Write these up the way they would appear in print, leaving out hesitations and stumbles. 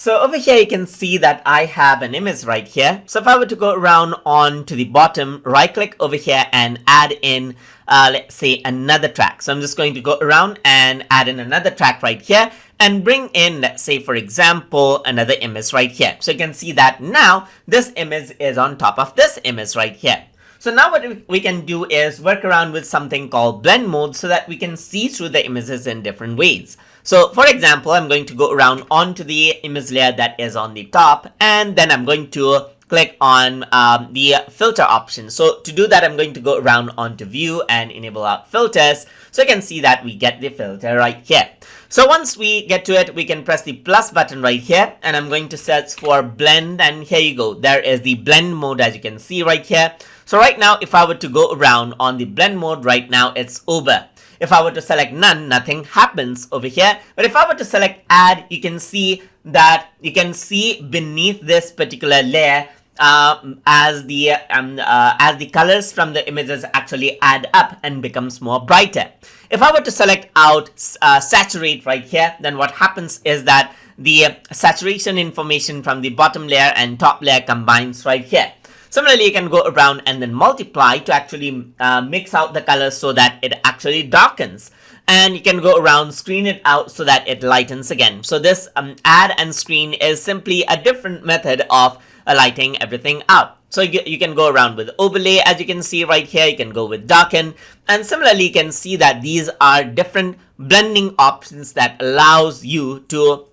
So over here you can see that I have an image right here. So if I were to go around on to the bottom, right click over here and add in let's say another track. So I'm just going to go around and add in another track right here and bring in, let's say for example, another image right here. So you can see that now this image is on top of this image right here. So now what we can do is work around with something called blend mode so that we can see through the images in different ways. So for example, I'm going to go around onto the image layer that is on the top, and then I'm going to click on the filter option. So to do that, I'm going to go around onto view and enable out filters. So you can see that we get the filter right here. So once we get to it, we can press the plus button right here, and I'm going to search for blend, and here you go. There is the blend mode, as you can see right here. So right now, if I were to go around on the blend mode right now, it's over. If I were to select none, nothing happens over here. But if I were to select add, you can see that beneath this particular layer as the colors from the images actually add up and becomes more brighter. If I were to select out saturate right here, then what happens is that the saturation information from the bottom layer and top layer combines right here. Similarly, you can go around and then multiply to actually mix out the colors so that it actually darkens. And you can go around, screen it out so that it lightens again. So this add and screen is simply a different method of lighting everything out. So you can go around with overlay, as you can see right here. You can go with darken. And similarly, you can see that these are different blending options that allows you to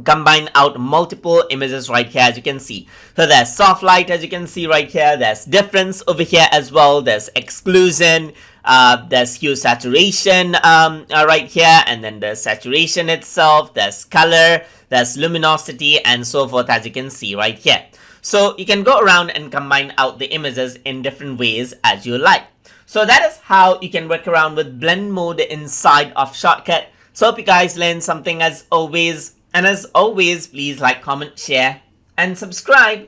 combine out multiple images right here, as you can see. So there's soft light, as you can see right here. There's difference over here as well. There's exclusion. There's hue saturation right here, and then there's saturation itself. There's color. There's luminosity, and so forth, as you can see right here. So you can go around and combine out the images in different ways as you like. So that is how you can work around with blend mode inside of Shotcut. So hope you guys learned something as always. And as always, please like, comment, share, and subscribe.